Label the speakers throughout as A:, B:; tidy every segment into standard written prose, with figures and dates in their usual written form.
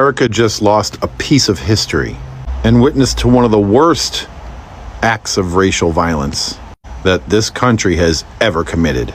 A: America just lost a piece of history and witnessed to one of the worst acts of racial violence that this country has ever committed.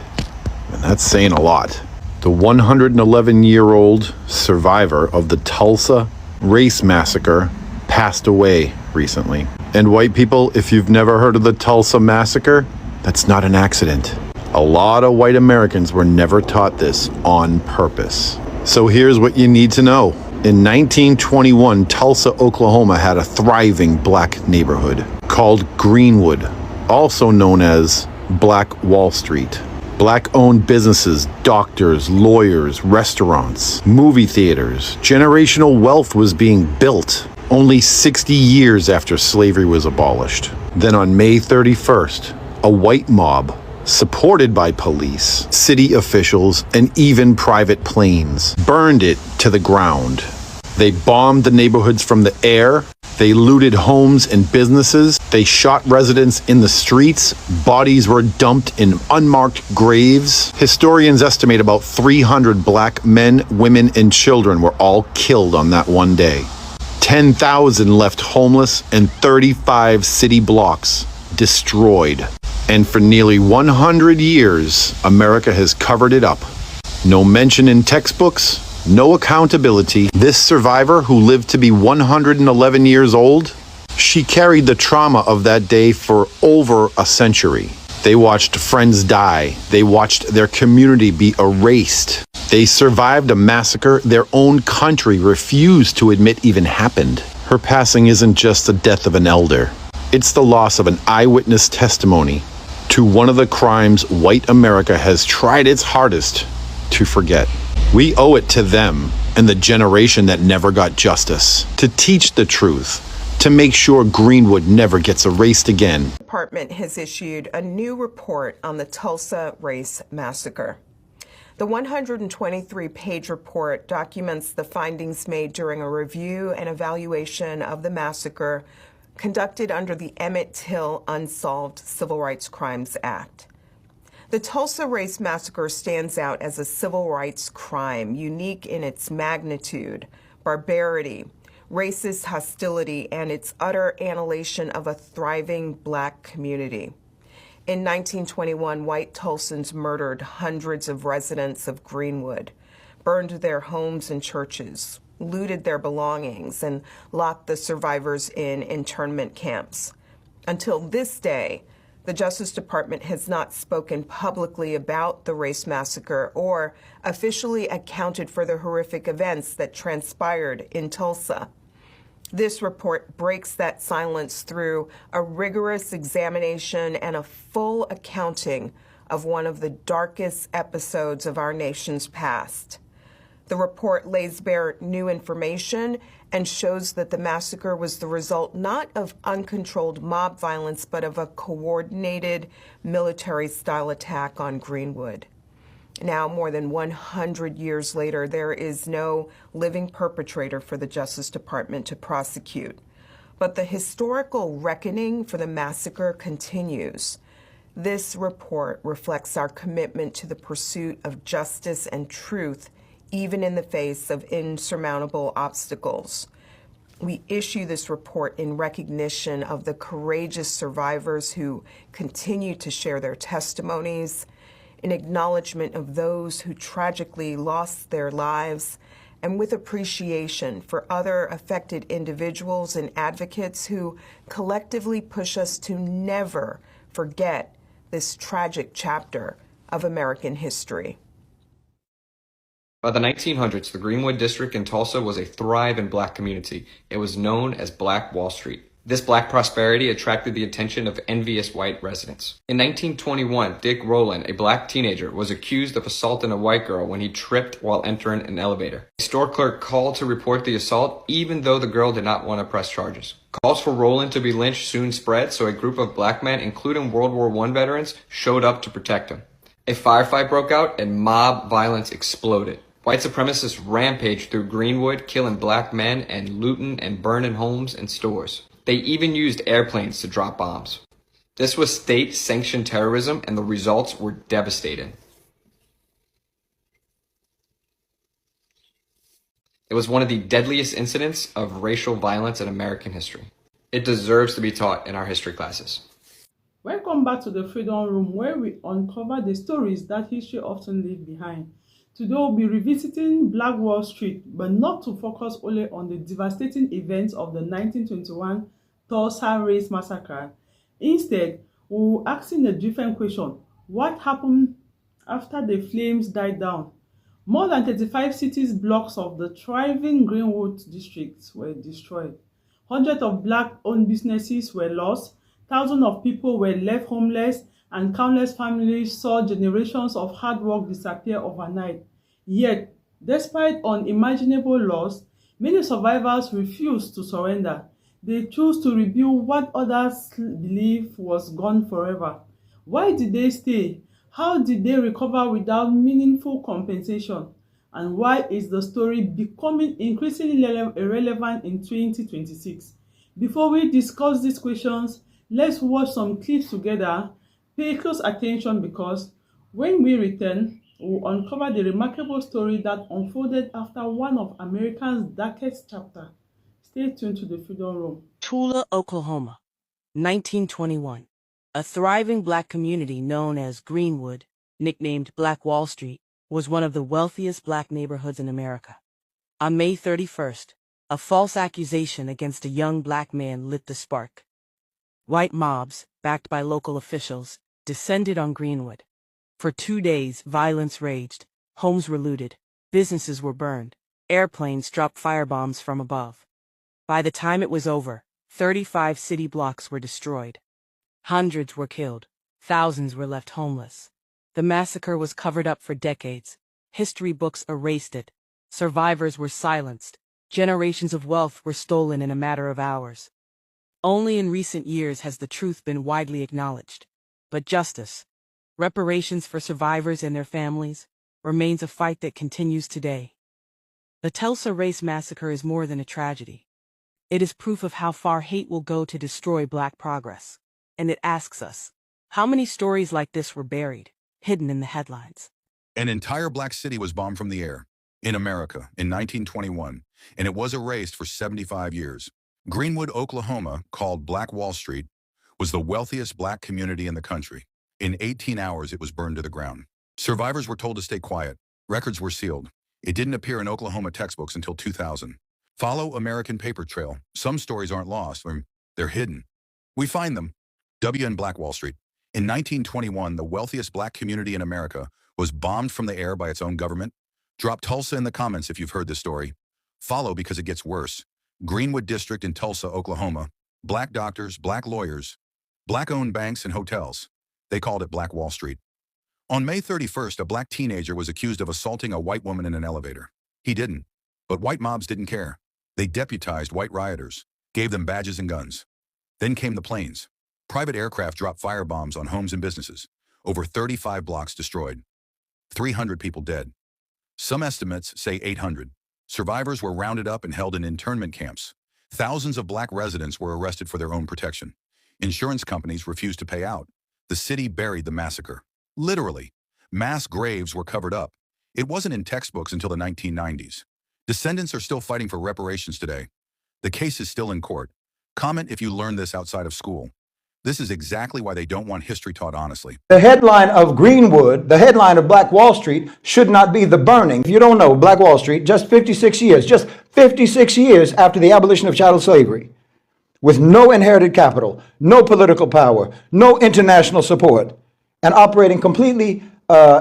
A: And that's saying a lot. The 111-year-old survivor of the Tulsa Race Massacre passed away recently. And white people, if you've never heard of the Tulsa Massacre, that's not an accident. A lot of white Americans were never taught this on purpose. So here's what you need to know. In 1921, Tulsa, Oklahoma had a thriving black neighborhood called Greenwood, also known as Black Wall Street. Black-owned businesses, doctors, lawyers, restaurants, movie theaters. Generational wealth was being built only 60 years after slavery was abolished. Then on May 31st, a white mob, supported by police, city officials, and even private planes, burned it to the ground. They bombed the neighborhoods from the air. They looted homes and businesses. They shot residents in the streets. Bodies were dumped in unmarked graves. Historians estimate about 300 black men, women, and children were all killed on that one day. 10,000 left homeless and 35 city blocks destroyed. And for nearly 100 years, America has covered it up. No mention in textbooks. No accountability. This survivor, who lived to be 111 years old, she carried the trauma of that day for over a century. They watched friends die. They watched their community be erased. They survived a massacre their own country refused to admit even happened. Her passing isn't just the death of an elder. It's the loss of an eyewitness testimony to one of the crimes white America has tried its hardest to forget. We owe it to them and the generation that never got justice to teach the truth, to make sure Greenwood never gets erased again.
B: The department has issued a new report on the Tulsa Race Massacre. The 123-page report documents the findings made during a review and evaluation of the massacre conducted under the Emmett Till Unsolved Civil Rights Crimes Act. The Tulsa Race Massacre stands out as a civil rights crime, unique in its magnitude, barbarity, racist hostility, and its utter annihilation of a thriving black community. In 1921, white Tulsans murdered hundreds of residents of Greenwood, burned their homes and churches, looted their belongings, and locked the survivors in internment camps. Until this day, the Justice Department has not spoken publicly about the race massacre or officially accounted for the horrific events that transpired in Tulsa. This report breaks that silence through a rigorous examination and a full accounting of one of the darkest episodes of our nation's past. The report lays bare new information and shows that the massacre was the result not of uncontrolled mob violence, but of a coordinated military-style attack on Greenwood. Now, more than 100 years later, there is no living perpetrator for the Justice Department to prosecute. But the historical reckoning for the massacre continues. This report reflects our commitment to the pursuit of justice and truth, even in the face of insurmountable obstacles. We issue this report in recognition of the courageous survivors who continue to share their testimonies, in acknowledgement of those who tragically lost their lives, and with appreciation for other affected individuals and advocates who collectively push us to never forget this tragic chapter of American history.
C: By the 1900s, the Greenwood District in Tulsa was a thriving black community. It was known as Black Wall Street. This black prosperity attracted the attention of envious white residents. In 1921, Dick Rowland, a black teenager, was accused of assaulting a white girl when he tripped while entering an elevator. A store clerk called to report the assault, even though the girl did not want to press charges. Calls for Rowland to be lynched soon spread, so a group of black men, including World War I veterans, showed up to protect him. A firefight broke out and mob violence exploded. White supremacists rampaged through Greenwood, killing black men and looting and burning homes and stores. They even used airplanes to drop bombs. This was state-sanctioned terrorism, and the results were devastating. It was one of the deadliest incidents of racial violence in American history. It deserves to be taught in our history classes.
D: Welcome back to the Freedom Room, where we uncover the stories that history often leaves behind. Today we'll be revisiting Black Wall Street, but not to focus only on the devastating events of the 1921 Tulsa Race Massacre. Instead, we'll ask a different question. What happened after the flames died down? More than 35 cities blocks of the thriving Greenwood District were destroyed. Hundreds of Black-owned businesses were lost. Thousands of people were left homeless, and countless families saw generations of hard work disappear overnight. Yet, despite unimaginable loss, many survivors refused to surrender. They chose to rebuild what others believed was gone forever. Why did they stay? How did they recover without meaningful compensation? And why is the story becoming increasingly irrelevant in 2026? Before we discuss these questions, let's watch some clips together. Pay close attention because when we return, we'll uncover the remarkable story that unfolded after one of America's darkest chapters. Stay tuned to the Freedom Room.
E: Tulsa, Oklahoma, 1921. A thriving Black community known as Greenwood, nicknamed Black Wall Street, was one of the wealthiest Black neighborhoods in America. On May 31st, a false accusation against a young Black man lit the spark. White mobs, backed by local officials, descended on Greenwood. For 2 days, violence raged, homes were looted, businesses were burned, airplanes dropped firebombs from above. By the time it was over, 35 city blocks were destroyed. Hundreds were killed, thousands were left homeless. The massacre was covered up for decades. History books erased it. Survivors were silenced. Generations of wealth were stolen in a matter of hours. Only in recent years has the truth been widely acknowledged. But justice, reparations for survivors and their families, remains a fight that continues today. The Tulsa Race Massacre is more than a tragedy. It is proof of how far hate will go to destroy Black progress. And it asks us, how many stories like this were buried, hidden in the headlines?
F: An entire Black city was bombed from the air in America in 1921, and it was erased for 75 years. Greenwood, Oklahoma, called Black Wall Street, was the wealthiest Black community in the country. In 18 hours, it was burned to the ground. Survivors were told to stay quiet. Records were sealed. It didn't appear in Oklahoma textbooks until 2000. Follow American Paper Trail. Some stories aren't lost, they're hidden. We find them. In Black Wall Street. In 1921, the wealthiest Black community in America was bombed from the air by its own government. Drop Tulsa in the comments if you've heard this story. Follow because it gets worse. Greenwood District in Tulsa, Oklahoma. Black doctors, Black lawyers, Black-owned banks and hotels. They called it Black Wall Street. On May 31st, a Black teenager was accused of assaulting a white woman in an elevator. He didn't. But white mobs didn't care. They deputized white rioters, gave them badges and guns. Then came the planes. Private aircraft dropped firebombs on homes and businesses. Over 35 blocks destroyed. 300 people dead. Some estimates say 800. Survivors were rounded up and held in internment camps. Thousands of Black residents were arrested for their own protection. Insurance companies refused to pay out. The city buried the massacre. Literally, mass graves were covered up. It wasn't in textbooks until the 1990s. Descendants are still fighting for reparations today. The case is still in court. Comment if you learned this outside of school. This is exactly why they don't want history taught honestly.
G: The headline of Greenwood, the headline of Black Wall Street, should not be the burning. If you don't know, Black Wall Street, just 56 years after the abolition of chattel slavery, with no inherited capital, no political power, no international support, and operating completely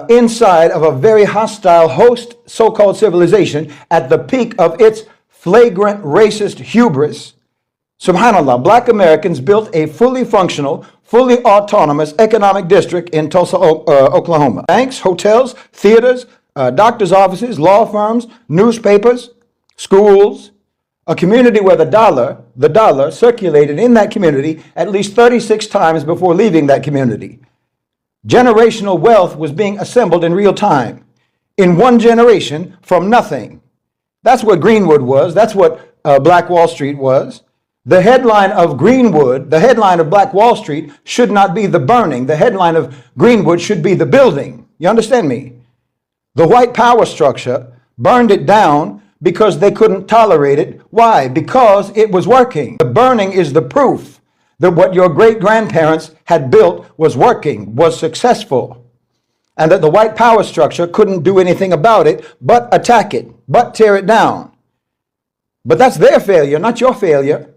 G: inside of a very hostile host so-called civilization at the peak of its flagrant racist hubris. SubhanAllah, Black Americans built a fully functional, fully autonomous economic district in Tulsa, Oklahoma. Banks, hotels, theaters, doctors' offices, law firms, newspapers, schools, a community where the dollar circulated in that community at least 36 times before leaving that community. Generational wealth was being assembled in real time, in one generation from nothing. That's what Greenwood was. That's what Black Wall Street was. The headline of Greenwood, the headline of Black Wall Street should not be the burning. The headline of Greenwood should be the building. You understand me? The white power structure burned it down because they couldn't tolerate it. Why? Because it was working. The burning is the proof that what your great-grandparents had built was working, was successful, and that the white power structure couldn't do anything about it but attack it, but tear it down. But that's their failure, not your failure.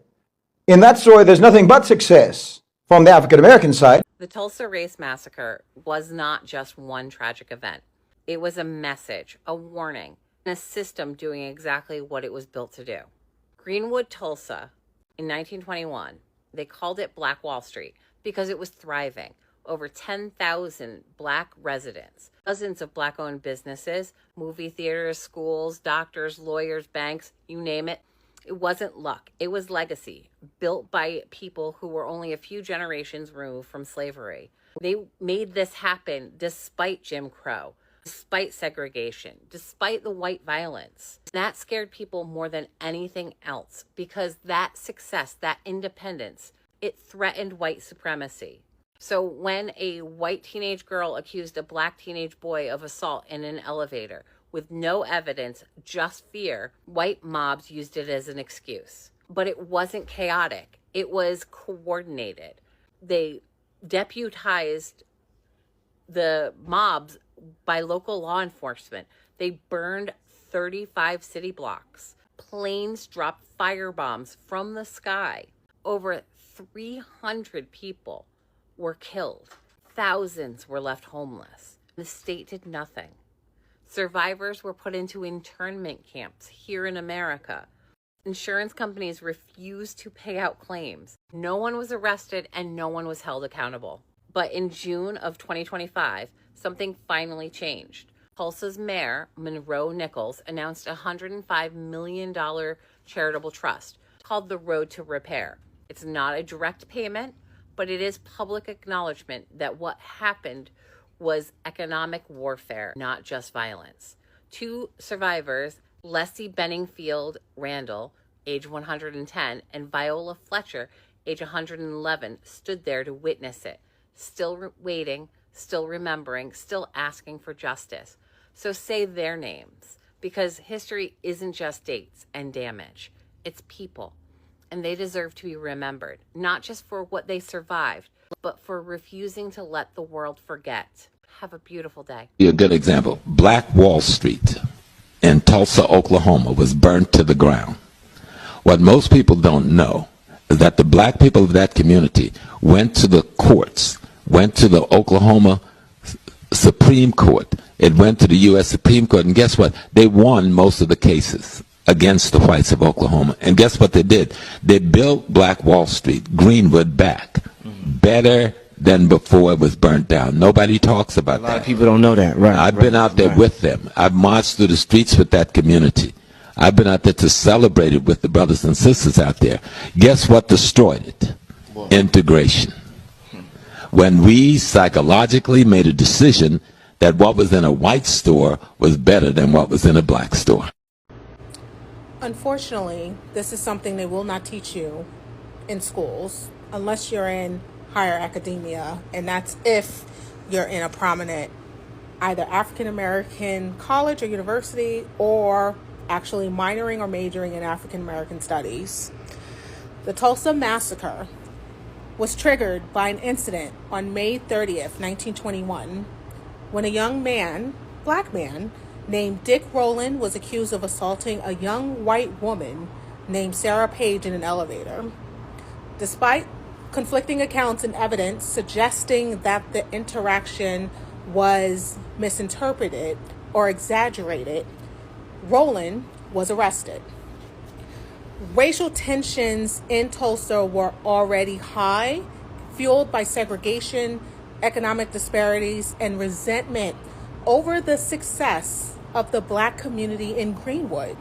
G: In that story, there's nothing but success from the African-American side.
H: The Tulsa Race Massacre was not just one tragic event. It was a message, a warning, and a system doing exactly what it was built to do. Greenwood, Tulsa, in 1921, they called it Black Wall Street because it was thriving. Over 10,000 Black residents, dozens of Black-owned businesses, movie theaters, schools, doctors, lawyers, banks, you name it. It wasn't luck. It was legacy, built by people who were only a few generations removed from slavery. They made this happen despite Jim Crow, despite segregation, despite the white violence. That scared people more than anything else because that success, that independence, it threatened white supremacy. So when a white teenage girl accused a Black teenage boy of assault in an elevator with no evidence, just fear, white mobs used it as an excuse. But it wasn't chaotic. It was coordinated. They deputized the mobs by local law enforcement. They burned 35 city blocks. Planes dropped firebombs from the sky. Over 300 people were killed. Thousands were left homeless. The state did nothing. Survivors were put into internment camps here in America. Insurance companies refused to pay out claims. No one was arrested and no one was held accountable. But in June of 2025, something finally changed. Tulsa's mayor, Monroe Nichols, announced a $105 million charitable trust called the Road to Repair. It's not a direct payment, but it is public acknowledgement that what happened was economic warfare, not just violence. Two survivors, Leslie Benningfield Randall, age 110, and Viola Fletcher, age 111, stood there to witness it, still waiting, still remembering, still asking for justice. So say their names, because history isn't just dates and damage. It's people, and they deserve to be remembered, not just for what they survived, but for refusing to let the world forget. Have a beautiful day.
I: A good example. Black Wall Street in Tulsa, Oklahoma was burnt to the ground. What most people don't know is that the black people of that community went to the courts, went to the Oklahoma Supreme Court. It went to the U.S. Supreme Court, and guess what? They won most of the cases against the whites of Oklahoma. And guess what they did? They built Black Wall Street, Greenwood, back better than before it was burnt down. Nobody talks about that.
J: A lot of people don't know that, right?
I: I've been out there with them. I've marched through the streets with that community. I've been out there to celebrate it with the brothers and sisters out there. Guess what destroyed it? Whoa. Integration. When we psychologically made a decision that what was in a white store was better than what was in a black store.
K: Unfortunately, this is something they will not teach you in schools unless you're in higher academia, and that's if you're in a prominent either African American college or university, or actually minoring or majoring in African American studies. The Tulsa Massacre was triggered by an incident on May 30th, 1921, when a young man, black man, named Dick Rowland was accused of assaulting a young white woman named Sarah Page in an elevator. Despite conflicting accounts and evidence suggesting that the interaction was misinterpreted or exaggerated, Rowland was arrested. Racial tensions in Tulsa were already high, fueled by segregation, economic disparities, and resentment over the success of the black community in Greenwood.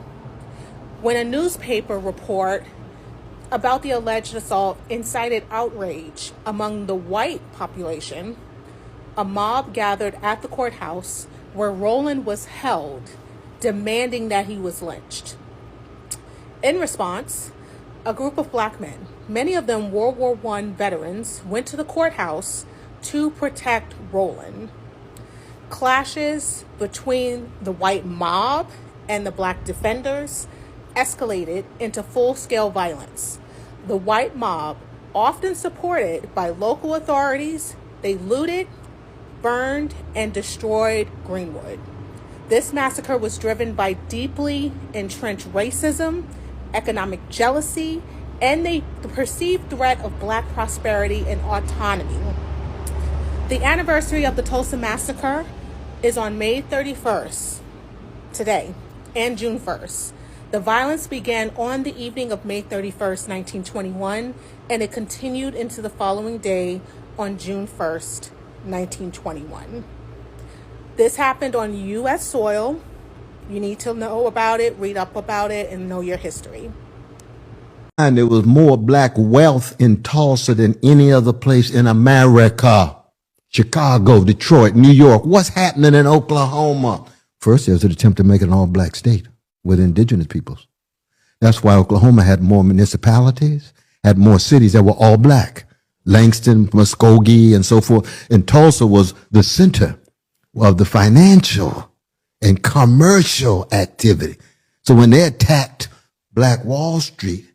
K: When a newspaper report about the alleged assault incited outrage among the white population, a mob gathered at the courthouse where Rowland was held, demanding that he was lynched. In response, a group of black men, many of them World War I veterans, went to the courthouse to protect Rowland. Clashes between the white mob and the black defenders escalated into full-scale violence. The white mob, often supported by local authorities, they looted, burned, and destroyed Greenwood. This massacre was driven by deeply entrenched racism, economic jealousy, and the perceived threat of black prosperity and autonomy. The anniversary of the Tulsa Massacre is on May 31st, today, and June 1st. The violence began on the evening of May 31st, 1921, and it continued into the following day on June 1st, 1921. This happened on U.S. soil. You need to know about it, read up about it, and know your history.
J: And there was more black wealth in Tulsa than any other place in America. Chicago, Detroit, New York. What's happening in Oklahoma? First, there was an attempt to make it an all-black state with indigenous peoples. That's why Oklahoma had more municipalities, had more cities that were all black. Langston, Muskogee, and so forth. And Tulsa was the center of the financial and commercial activity. So when they attacked Black Wall Street,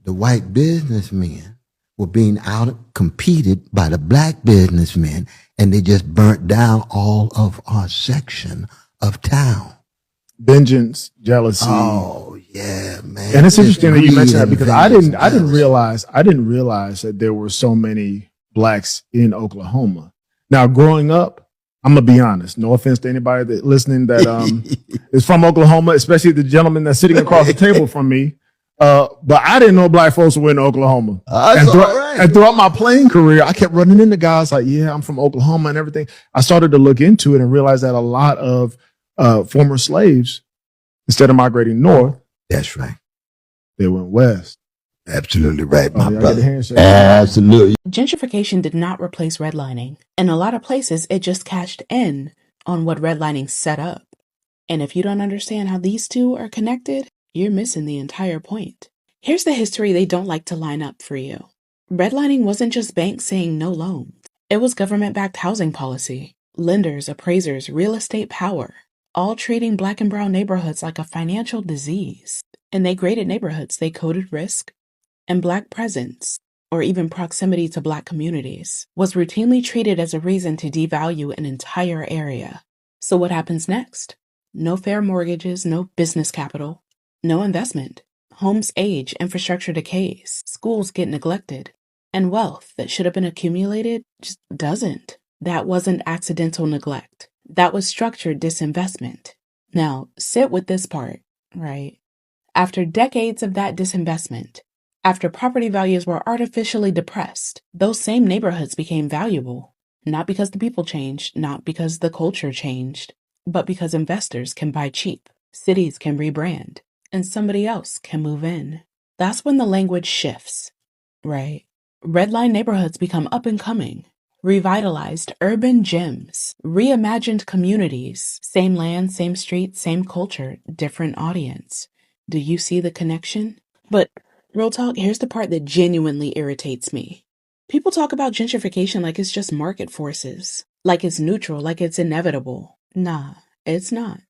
J: the white businessmen were being out-competed by the black businessmen, and they just burnt down all of our section of town.
L: Vengeance, jealousy.
J: Oh yeah, man.
L: And it's interesting that you mentioned that, because I didn't
J: realize.
L: realize that there were so many blacks in Oklahoma. Now, growing up, I'm gonna be honest. No offense to anybody that listening that is from Oklahoma, especially the gentleman that's sitting across the table from me. But I didn't know black folks were in Oklahoma. And throughout my playing career, I kept running into guys like, yeah, I'm from Oklahoma and everything. I started to look into it and realize that a lot of former slaves, instead of migrating north,
J: that's right,
L: they went west.
J: Absolutely right, my
L: yeah,
J: brother. Absolutely.
E: Gentrification did not replace redlining. In a lot of places, it just cashed in on what redlining set up. And if you don't understand how these two are connected, you're missing the entire point. Here's the history they don't like to line up for you. Redlining wasn't just banks saying no loans. It was government-backed housing policy, lenders, appraisers, real estate power, all treating black and brown neighborhoods like a financial disease. And they graded neighborhoods, they coded risk, and black presence, or even proximity to black communities, was routinely treated as a reason to devalue an entire area. So what happens next? No fair mortgages, no business capital, no investment. Homes age, infrastructure decays, schools get neglected, and wealth that should have been accumulated just doesn't. That wasn't accidental neglect. That was structured disinvestment. Now, sit with this part, right? After decades of that disinvestment, after property values were artificially depressed, those same neighborhoods became valuable. Not because the people changed, not because the culture changed, but because investors can buy cheap, cities can rebrand, and somebody else can move in. That's when the language shifts, right? Redline neighborhoods become up and coming, revitalized urban gems, reimagined communities, same land, same street, same culture, different audience. Do you see the connection? But real talk, here's the part that genuinely irritates me. People talk about gentrification like it's just market forces, like it's neutral, like it's inevitable. Nah, it's not.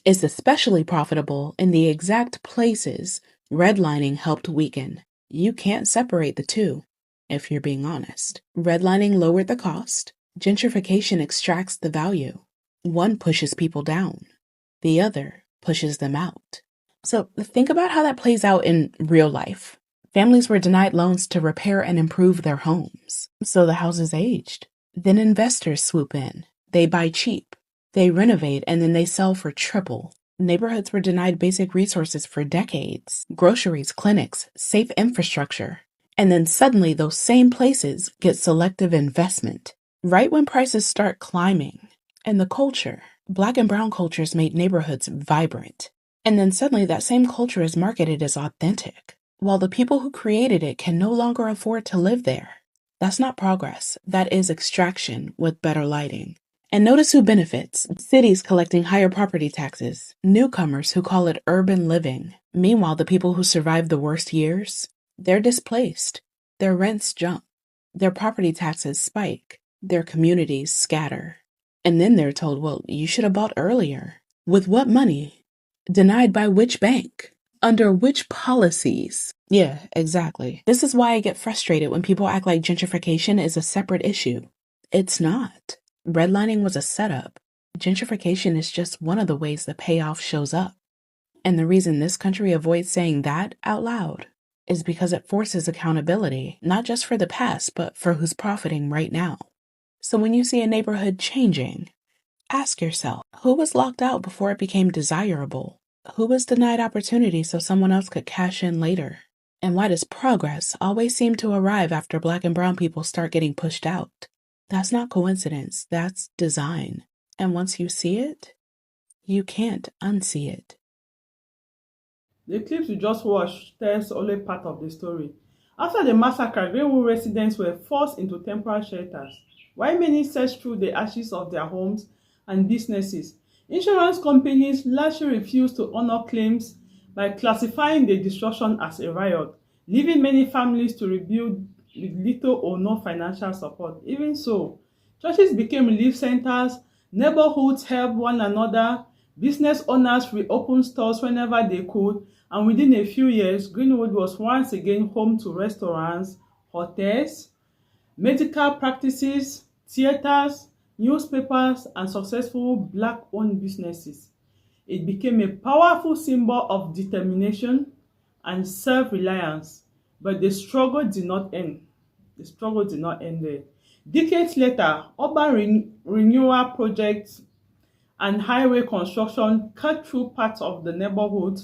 E: It's especially profitable in the exact places redlining helped weaken. You can't separate the two, if you're being honest. Redlining lowered the cost. Gentrification extracts the value. One pushes people down. The other pushes them out. So think about how that plays out in real life. Families were denied loans to repair and improve their homes, so the houses aged. Then investors swoop in. They buy cheap. They renovate and then they sell for triple. Neighborhoods were denied basic resources for decades. Groceries, clinics, safe infrastructure. And then suddenly those same places get selective investment. Right when prices start climbing. And the culture, black and brown cultures made neighborhoods vibrant. And then suddenly that same culture is marketed as authentic, while the people who created it can no longer afford to live there. That's not progress. That is extraction with better lighting. And notice who benefits. Cities collecting higher property taxes. Newcomers who call it urban living. Meanwhile, the people who survived the worst years, they're displaced. Their rents jump. Their property taxes spike. Their communities scatter. And then they're told, well, you should have bought earlier. With what money?
M: Denied by which bank? Under which policies? Yeah, exactly. This is why I get frustrated when people act like gentrification is a separate issue. It's not. Redlining was a setup. Gentrification is just one of the ways the payoff shows up. And the reason this country avoids saying that out loud is because it forces accountability, not just for the past, but for who's profiting right now. So when you see a neighborhood changing, ask yourself, who was locked out before it became desirable? Who was denied opportunity so someone else could cash in later? And why does progress always seem to arrive after Black and brown people start getting pushed out? That's not coincidence, that's design. And once you see it, you can't unsee it.
D: The clips you just watched tells only part of the story. After the massacre, Greenwood residents were forced into temporary shelters, while many searched through the ashes of their homes and businesses. Insurance companies largely refused to honor claims by classifying the destruction as a riot, leaving many families to rebuild with little or no financial support. Even so, churches became relief centers, neighborhoods helped one another, business owners reopened stores whenever they could, and within a few years, Greenwood was once again home to restaurants, hotels, medical practices, theaters, newspapers, and successful Black-owned businesses. It became a powerful symbol of determination and self-reliance, but the struggle did not end. The struggle did not end there. Decades later, urban renewal projects and highway construction cut through parts of the neighborhood,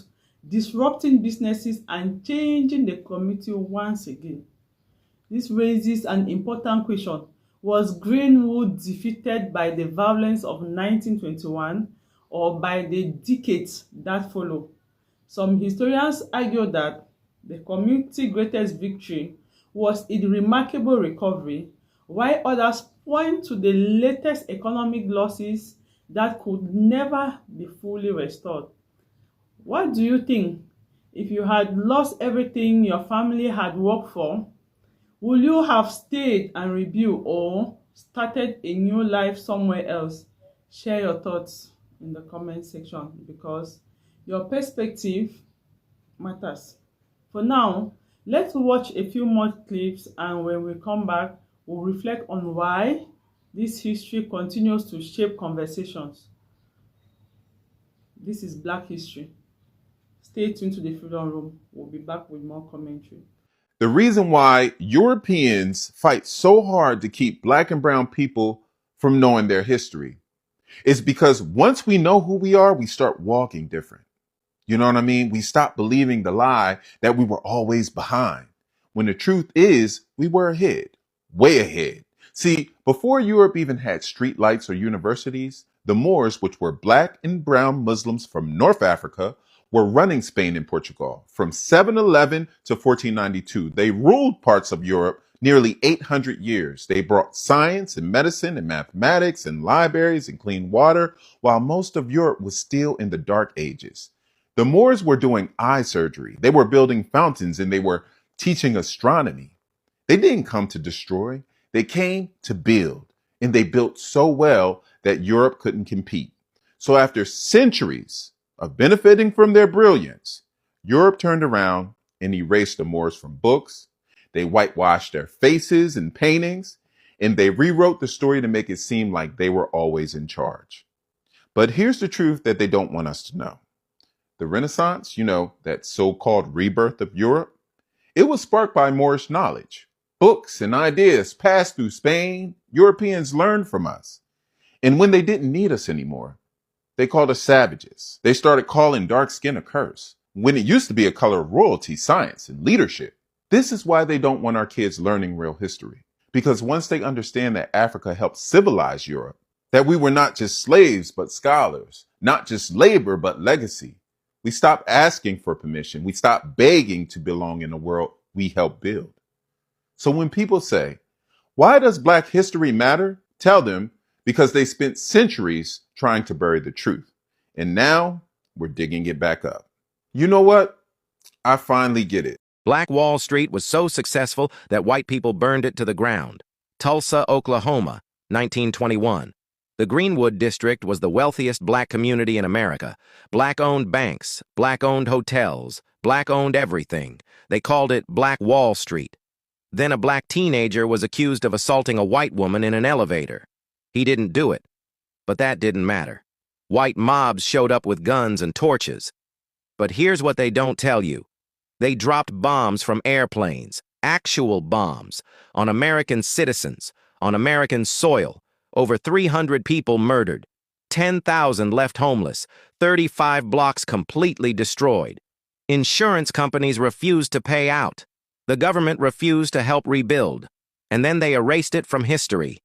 D: disrupting businesses and changing the community once again. This raises an important question. Was Greenwood defeated by the violence of 1921 or by the decades that followed? Some historians argue that the community's greatest victory was its remarkable recovery, while others point to the latest economic losses that could never be fully restored. What do you think? If you had lost everything your family had worked for, would you have stayed and rebuilt or started a new life somewhere else? Share your thoughts in the comment section because your perspective matters. For now, let's watch a few more clips, and when we come back, we'll reflect on why this history continues to shape conversations. This is Black History. Stay tuned to the Freedom Room. We'll be back with more commentary.
N: The reason why Europeans fight so hard to keep Black and brown people from knowing their history is because once we know who we are, we start walking different. You know what I mean? We stop believing the lie that we were always behind, when the truth is we were ahead, way ahead. See, before Europe even had street lights or universities, the Moors, which were Black and brown Muslims from North Africa, were running Spain and Portugal. From 711 to 1492, they ruled parts of Europe nearly 800 years. They brought science and medicine and mathematics and libraries and clean water, while most of Europe was still in the Dark Ages. The Moors were doing eye surgery. They were building fountains and they were teaching astronomy. They didn't come to destroy. They came to build, and they built so well that Europe couldn't compete. So after centuries of benefiting from their brilliance, Europe turned around and erased the Moors from books. They whitewashed their faces and paintings, and they rewrote the story to make it seem like they were always in charge. But here's the truth that they don't want us to know. The Renaissance, that so-called rebirth of Europe, it was sparked by Moorish knowledge. Books and ideas passed through Spain. Europeans learned from us. And when they didn't need us anymore, they called us savages. They started calling dark skin a curse, when it used to be a color of royalty, science, and leadership. This is why they don't want our kids learning real history. Because once they understand that Africa helped civilize Europe, that we were not just slaves, but scholars, not just labor, but legacy, we stop asking for permission. We stop begging to belong in the world we helped build. So when people say, why does Black history matter? Tell them, because they spent centuries trying to bury the truth. And now we're digging it back up. You know what? I finally get it.
O: Black Wall Street was so successful that white people burned it to the ground. Tulsa, Oklahoma, 1921. The Greenwood District was the wealthiest black community in America. Black-owned banks, black-owned hotels, black-owned everything. They called it Black Wall Street. Then a black teenager was accused of assaulting a white woman in an elevator. He didn't do it, but that didn't matter. White mobs showed up with guns and torches. But here's what they don't tell you. They dropped bombs from airplanes, actual bombs, on American citizens, on American soil. Over 300 people murdered, 10,000 left homeless, 35 blocks completely destroyed. Insurance companies refused to pay out. The government refused to help rebuild. And then they erased it from history.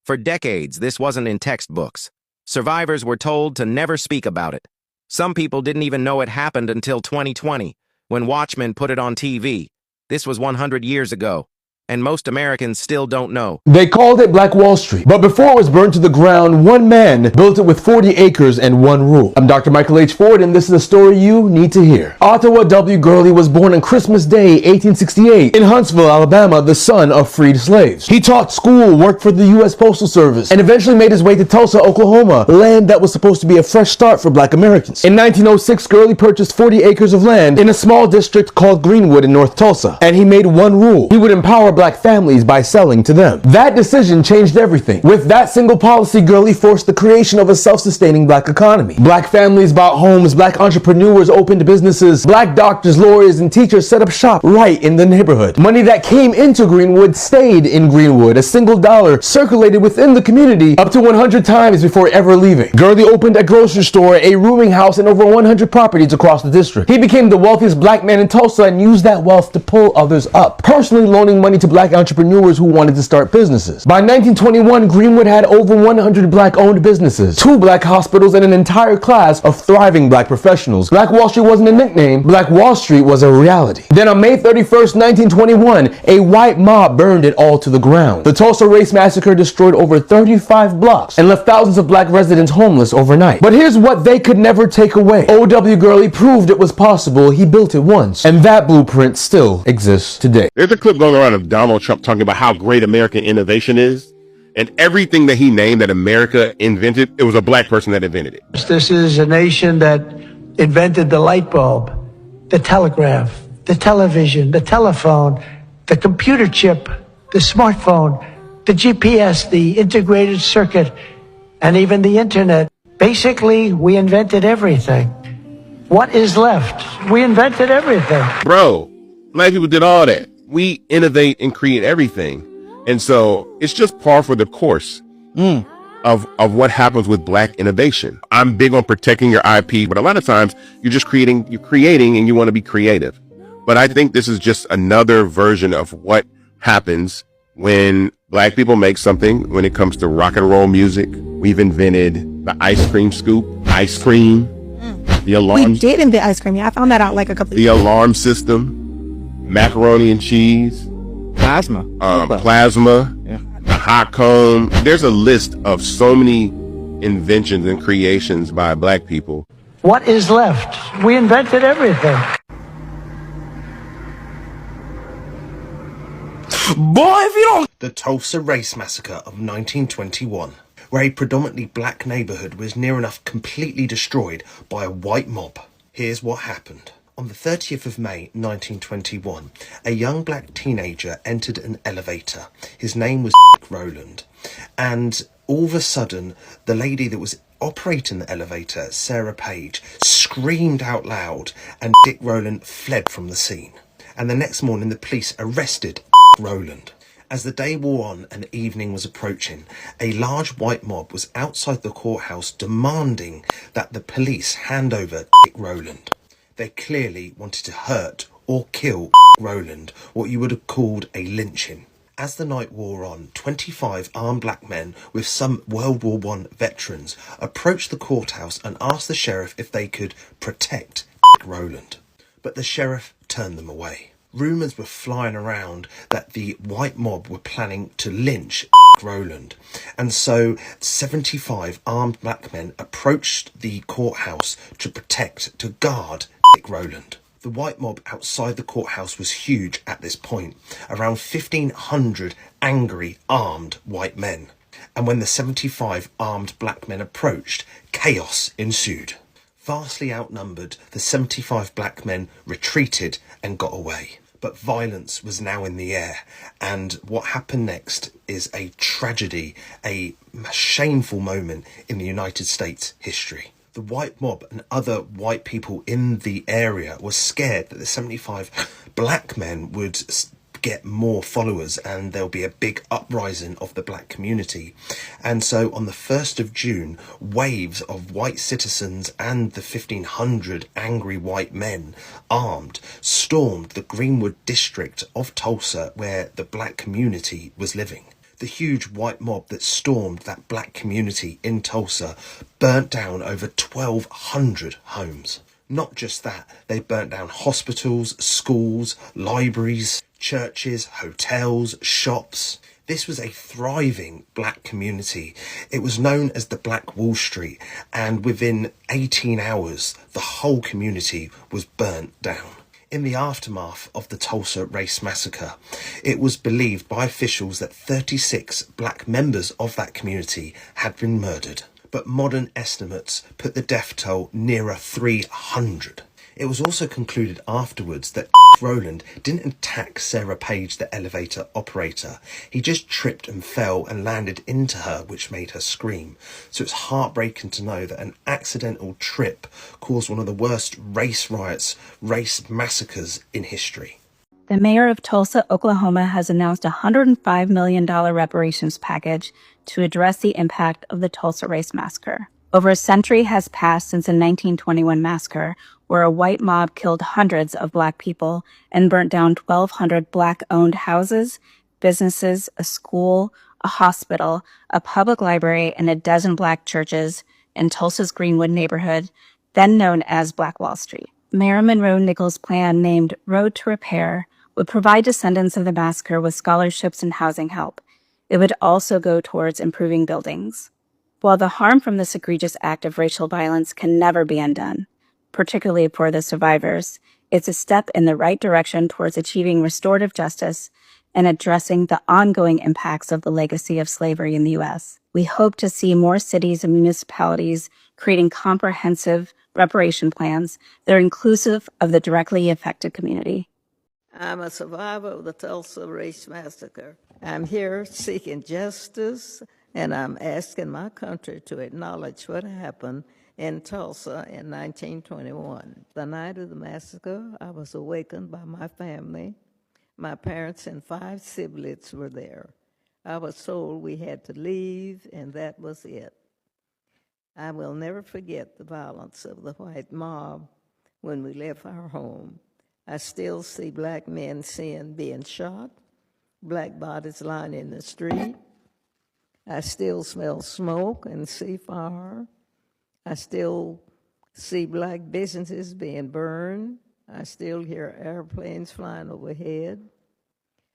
O: For decades, this wasn't in textbooks. Survivors were told to never speak about it. Some people didn't even know it happened until 2020, when Watchmen put it on TV. This was 100 years ago. And most Americans still don't know.
P: They called it Black Wall Street, but before it was burned to the ground, one man built it with 40 acres and one rule. I'm Dr. Michael H. Ford, and this is a story you need to hear. Ottawa W. Gurley was born on Christmas Day, 1868, in Huntsville, Alabama, the son of freed slaves. He taught school, worked for the U.S. Postal Service, and eventually made his way to Tulsa, Oklahoma, land that was supposed to be a fresh start for black Americans. In 1906, Gurley purchased 40 acres of land in a small district called Greenwood in North Tulsa, and he made one rule. He would empower black families by selling to them. That decision changed everything. With that single policy, Gurley forced the creation of a self-sustaining black economy. Black families bought homes, black entrepreneurs opened businesses, black doctors, lawyers, and teachers set up shop right in the neighborhood. Money that came into Greenwood stayed in Greenwood. A single dollar circulated within the community up to 100 times before ever leaving. Gurley opened a grocery store, a rooming house, and over 100 properties across the district. He became the wealthiest black man in Tulsa and used that wealth to pull others up, personally loaning money to black entrepreneurs who wanted to start businesses. By 1921, Greenwood had over 100 black-owned businesses, 2 black hospitals, and an entire class of thriving black professionals. Black Wall Street wasn't a nickname. Black Wall Street was a reality. Then on May 31st, 1921, a white mob burned it all to the ground. The Tulsa Race Massacre destroyed over 35 blocks and left thousands of black residents homeless overnight. But here's what they could never take away. O.W. Gurley proved it was possible. He built it once, and that blueprint still exists today.
Q: There's a clip going around of Donald Trump talking about how great American innovation is, and everything that he named that America invented, it was a black person that invented it.
R: This is a nation that invented the light bulb, the telegraph, the television, the telephone, the computer chip, the smartphone, the GPS, the integrated circuit, and even the internet. Basically, we invented everything. What is left? We invented everything.
Q: Bro, black people did all that. We innovate and create everything. And so it's just par for the course of what happens with black innovation. I'm big on protecting your IP, but a lot of times you're creating and you want to be creative. But I think this is just another version of what happens when black people make something. When it comes to rock and roll music, we've invented the ice cream scoop, ice cream, the alarm.
S: We did invent ice cream. Yeah, I found that out like a couple of
Q: The alarm system, macaroni and cheese, plasma, the hot comb. There's a list of so many inventions and creations by black people.
R: What is left? We invented everything.
T: Boy, if you don't... The Tulsa Race Massacre of 1921, where a predominantly black neighborhood was near enough completely destroyed by a white mob. Here's what happened. On the 30th of May 1921, a young black teenager entered an elevator. His name was Rowland, and all of a sudden, the lady that was operating the elevator, Sarah Page, screamed out loud, and Dick Rowland fled from the scene. And the next morning, the police arrested Rowland. As the day wore on and evening was approaching, a large white mob was outside the courthouse demanding that the police hand over Dick Rowland. They clearly wanted to hurt or kill Rowland, what you would have called a lynching. As the night wore on, 25 armed black men with some World War I veterans approached the courthouse and asked the sheriff if they could protect Rowland. But the sheriff turned them away. Rumours were flying around that the white mob were planning to lynch Rowland, and so 75 armed black men approached the courthouse to guard Rowland. The white mob outside the courthouse was huge at this point, around 1,500 angry, armed white men. And when the 75 armed black men approached, chaos ensued. Vastly outnumbered, the 75 black men retreated and got away. But violence was now in the air, and what happened next is a tragedy, a shameful moment in the United States history. The white mob and other white people in the area were scared that the 75 black men would get more followers and there'll be a big uprising of the black community. And so on the 1st of June, waves of white citizens and the 1,500 angry white men, armed, stormed the Greenwood District of Tulsa where the black community was living. The huge white mob that stormed that black community in Tulsa burnt down over 1,200 homes. Not just that, they burnt down hospitals, schools, libraries, churches, hotels, shops. This was a thriving black community. It was known as the Black Wall Street, and within 18 hours, the whole community was burnt down. In the aftermath of the Tulsa Race Massacre, it was believed by officials that 36 black members of that community had been murdered. But modern estimates put the death toll nearer 300. It was also concluded afterwards that Rowland didn't attack Sarah Page, the elevator operator. He just tripped and fell and landed into her, which made her scream. So it's heartbreaking to know that an accidental trip caused one of the worst race riots, race massacres in history.
U: The mayor of Tulsa, Oklahoma, has announced a $105 million reparations package to address the impact of the Tulsa Race Massacre. Over a century has passed since the 1921 massacre, where a white mob killed hundreds of black people and burnt down 1,200 black-owned houses, businesses, a school, a hospital, a public library, and a dozen black churches in Tulsa's Greenwood neighborhood, then known as Black Wall Street. Mayor Monroe Nichols' plan, named Road to Repair, would provide descendants of the massacre with scholarships and housing help. It would also go towards improving buildings. While the harm from this egregious act of racial violence can never be undone, particularly for the survivors, it's a step in the right direction towards achieving restorative justice and addressing the ongoing impacts of the legacy of slavery in the U.S. We hope to see more cities and municipalities creating comprehensive reparation plans that are inclusive of the directly affected community.
V: I'm a survivor of the Tulsa Race Massacre. I'm here seeking justice, and I'm asking my country to acknowledge what happened in Tulsa in 1921. The night of the massacre, I was awakened by my family. My parents and 5 siblings were there. I was told we had to leave, and that was it. I will never forget the violence of the white mob when we left our home. I still see black men being shot, black bodies lying in the street. I still smell smoke and see fire. I still see black businesses being burned. I still hear airplanes flying overhead.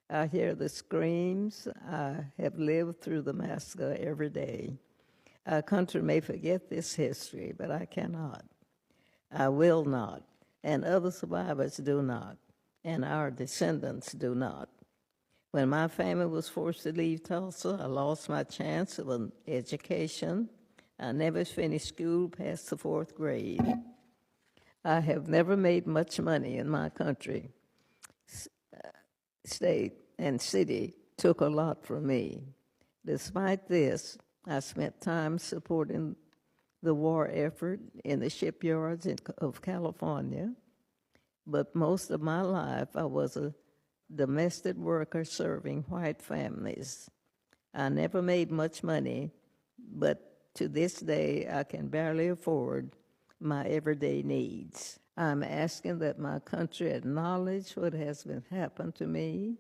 V: I hear the screams. I have lived through the massacre every day. Our country may forget this history, but I cannot. I will not. And other survivors do not, and our descendants do not. When my family was forced to leave Tulsa, I lost my chance of an education. I never finished school past the 4th grade. I have never made much money in my country. State and city took a lot from me. Despite this, I spent time supporting the war effort in the shipyards of California, but most of my life I was a domestic worker serving white families. I never made much money, but to this day I can barely afford my everyday needs. I'm asking that my country acknowledge what has been happened to me,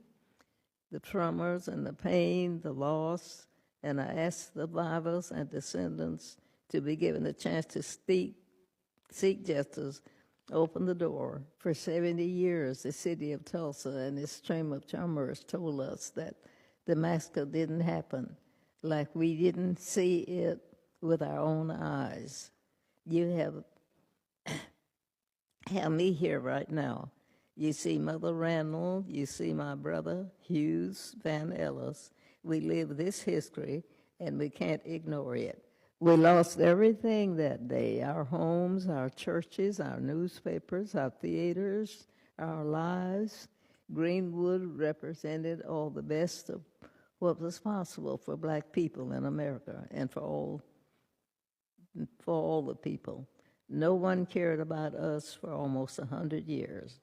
V: the traumas and the pain, the loss, and I ask survivors and descendants to be given the chance to seek justice, open the door. For 70 years, the city of Tulsa and its Chamber of Commerce told us that the massacre didn't happen, like we didn't see it with our own eyes. You have me here right now. You see Mother Randall, you see my brother Hughes Van Ellis. We live this history, and we can't ignore it. We lost everything that day, our homes, our churches, our newspapers, our theaters, our lives. Greenwood represented all the best of what was possible for Black people in America and for all the people. No one cared about us for almost 100 years.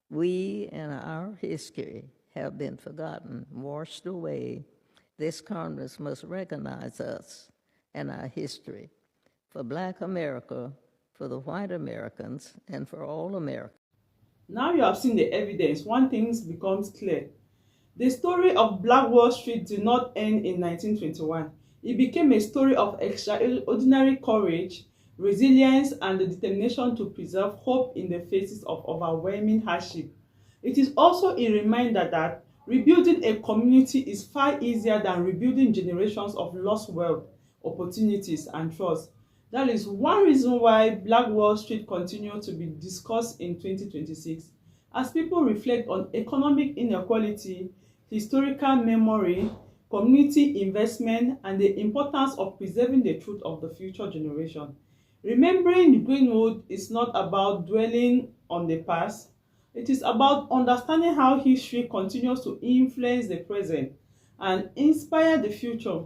V: We and our history have been forgotten, washed away. This Congress must recognize us and our history for Black America, for the white Americans, and for all Americans.
D: Now you have seen the evidence, one thing becomes clear. The story of Black Wall Street did not end in 1921. It became a story of extraordinary courage, resilience, and the determination to preserve hope in the faces of overwhelming hardship. It is also a reminder that rebuilding a community is far easier than rebuilding generations of lost wealth, opportunities, and trust. That is one reason why Black Wall Street continues to be discussed in 2026. As people reflect on economic inequality, historical memory, community investment, and the importance of preserving the truth of the future generation. Remembering Greenwood is not about dwelling on the past. It is about understanding how history continues to influence the present and inspire the future.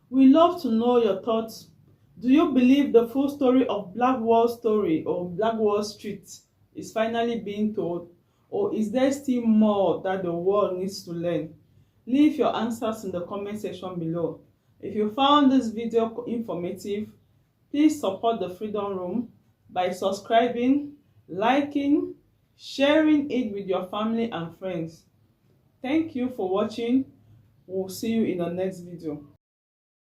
D: We love to know your thoughts. Do you believe the full story of Black Wall Street is finally being told? Or is there still more that the world needs to learn? Leave your answers in the comment section below. If you found this video informative, please support the Freedom Room by subscribing, liking, sharing it with your family and friends. Thank you for watching. We'll see you in the next video.